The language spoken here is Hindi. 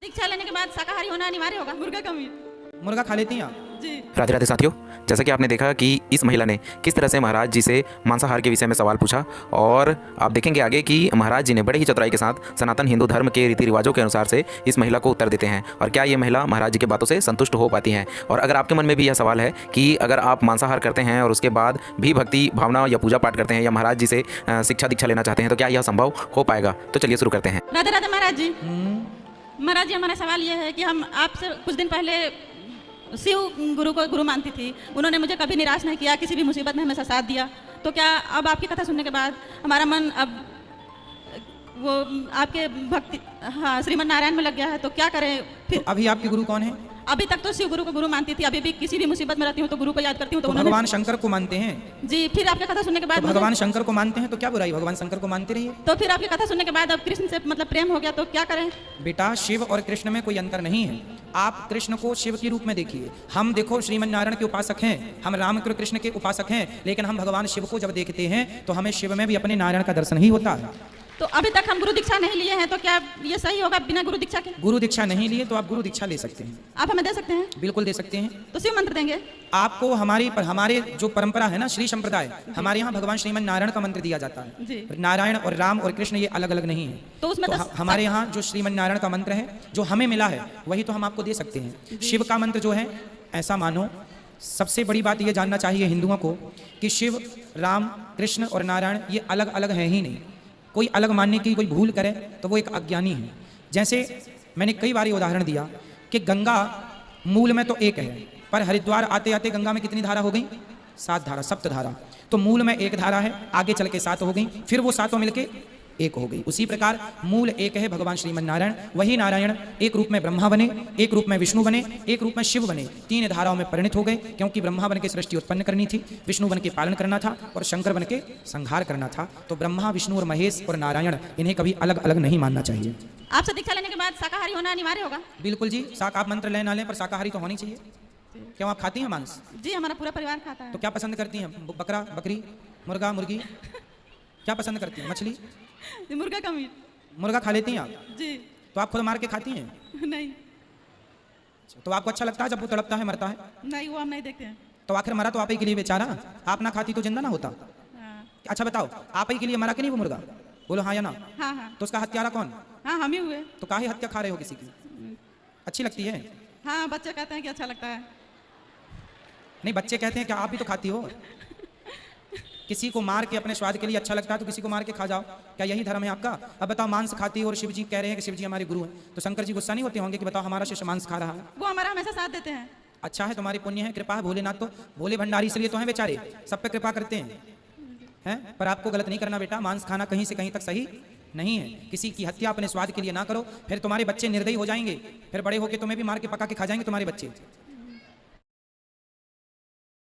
दीक्षा लेने के बाद शाकाहारी होना अनिवार्य होगा। मुर्गा का मीट, मुर्गा खा लेती हैं आप? जी। राधे राधे साथियों, जैसा कि आपने देखा कि इस महिला ने किस तरह से महाराज जी से मांसाहार के विषय में सवाल पूछा, और आप देखेंगे आगे कि महाराज जी ने बड़े ही चतुराई के साथ सनातन हिंदू धर्म के रीति रिवाजों के अनुसार से इस महिला को उत्तर देते हैं। और क्या ये महिला महाराज जी की बातों से संतुष्ट हो पाती हैं? और अगर आपके मन में भी यह सवाल है कि अगर आप मांसाहार करते हैं और उसके बाद भी भक्ति भावना या पूजा पाठ करते हैं या महाराज जी से शिक्षा दीक्षा लेना चाहते हैं, तो क्या यह संभव हो पाएगा? तो चलिए शुरू करते हैं। राधे राधे महाराज जी। महाराज जी, हमारा सवाल यह है कि हम आपसे कुछ दिन पहले शिव गुरु को गुरु मानती थी। उन्होंने मुझे कभी निराश नहीं किया, किसी भी मुसीबत में हमेशा साथ दिया। तो क्या अब आपकी कथा सुनने के बाद हमारा मन अब वो आपके भक्ति, हाँ, श्रीमन नारायण में लग गया है, तो क्या करें फिर? तो अभी आपके गुरु कौन है? अभी तक तो शिव गुरु को गुरु मानती थी, अभी भी किसी भी मुसीबत में रहती हूँ तो गुरु को याद करती हूँ। तो भगवान शंकर को मानते हैं जी। फिर आपकी कथा सुनने के बाद तो भगवान शंकर को मानते हैं तो क्या बुराई, भगवान शंकर को मानते रहिए। तो फिर आपकी कथा सुनने के बाद अब कृष्ण से मतलब प्रेम हो गया, तो क्या करें? बेटा, शिव और कृष्ण में कोई अंतर नहीं है। आप कृष्ण को शिव के रूप में देखिए, हम देखो श्रीमन नारायण के उपासक हैं, हम राम कृष्ण के उपासक हैं, लेकिन हम भगवान शिव को जब देखते हैं तो हमें शिव में भी अपने नारायण का दर्शन ही होता है। तो अभी तक हम गुरु दीक्षा नहीं लिए हैं, तो क्या ये सही होगा बिना गुरु दीक्षा के? गुरु दीक्षा नहीं लिए तो आप गुरु दीक्षा ले सकते हैं। आप हमें दे सकते हैं? बिल्कुल दे सकते हैं। तो शिव मंत्र देंगे आपको? हमारे जो परंपरा है ना, श्री संप्रदाय, हमारे यहाँ भगवान श्रीमन नारायण का मंत्र दिया जाता है जी। नारायण और राम और कृष्ण ये अलग अलग नहीं है। तो उसमें हमारे यहाँ जो श्रीमन नारायण का मंत्र है, जो हमें मिला है, वही तो हम आपको दे सकते हैं। शिव का मंत्र जो है, ऐसा मानो, सबसे बड़ी बात ये जानना चाहिए हिंदुओं को कि शिव, राम, कृष्ण और नारायण ये अलग अलग हैं ही नहीं। कोई अलग मानने की कोई भूल करे तो वो एक अज्ञानी है। जैसे मैंने कई बार उदाहरण दिया कि गंगा मूल में तो एक है, पर हरिद्वार आते आते गंगा में कितनी धारा हो गई? 7 धारा, सप्त धारा। तो मूल में एक धारा है, आगे चल के 7 हो गई, फिर वो 7 मिलके 1 हो गई। उसी प्रकार मूल एक है भगवान श्रीमन नारायण। वही नारायण एक रूप में ब्रह्मा बने, एक रूप में विष्णु बने, एक रूप में शिव बने। 3 धाराओं में परिणित हो गए, क्योंकि ब्रह्मा बन के सृष्टि उत्पन्न करनी थी, विष्णु बन के पालन करना था, और शंकर बन के संहार करना था। तो ब्रह्मा, विष्णु और महेश और नारायण, इन्हें कभी अलग अलग नहीं मानना चाहिए। आपसे दीक्षा लेने के बाद शाकाहारी होना अनिवार्य होगा? बिल्कुल जी। आप मंत्र ले ना लें, पर शाकाहारी तो होनी चाहिए। क्यों, आप खाती हैं मांस? जी, हमारा पूरा परिवार खाता है। तो क्या पसंद करती हैं? बकरा, बकरी, मुर्गा, मुर्गी, क्या पसंद करती हैं? मछली? मुर्गा का मीट। मुर्गा खा लेती हैं आप? जी। तो आप खुद मार के खाती हैं? नहीं। तो आपको अच्छा लगता है जब वो तड़पता है, मरता है? नहीं, वो हम नहीं देखते हैं। तो आखिर मरा तो आप ही के लिए बेचारा, आप ना खाती तो जिंदा ना होता। हाँ। अच्छा बताओ, आप ही के लिए मरा कि नहीं वो मुर्गा? बोलो हाँ या ना। हाँ हाँ। तो उसका हत्यारा कौन? हाँ, हम ही हुए। तो काहे हत्या खा रहे हो किसी की? अच्छी लगती है? हाँ, बच्चे कहते हैं कि अच्छा लगता है। नहीं, बच्चे कहते हैं, क्या आप भी तो खाती हो? किसी को मार के अपने स्वाद के लिए अच्छा लगता है तो किसी को मार के खा जाओ, क्या यही धर्म है आपका? अब बताओ, मांस खाती हो और शिव जी कह रहे हैं कि शिव जी हमारे गुरु हैं, तो शंकर जी गुस्सा नहीं होते होंगे कि बताओ हमारा शिष्य मांस खा रहा है? वो हमारा हमेशा साथ देते हैं। अच्छा है, तुम्हारी पुण्य है, कृपा है। भोलेनाथ तो भोले भंडारी इसलिए तो हैं बेचारे, सब पे कृपा करते हैं। पर आपको गलत नहीं करना बेटा, मांस खाना कहीं से कहीं तक सही नहीं है। किसी की हत्या अपने स्वाद के लिए ना करो, फिर तुम्हारे बच्चे निर्दयी हो जाएंगे, फिर बड़े होके तुम्हें भी मार के पका के खा जाएंगे तुम्हारे बच्चे।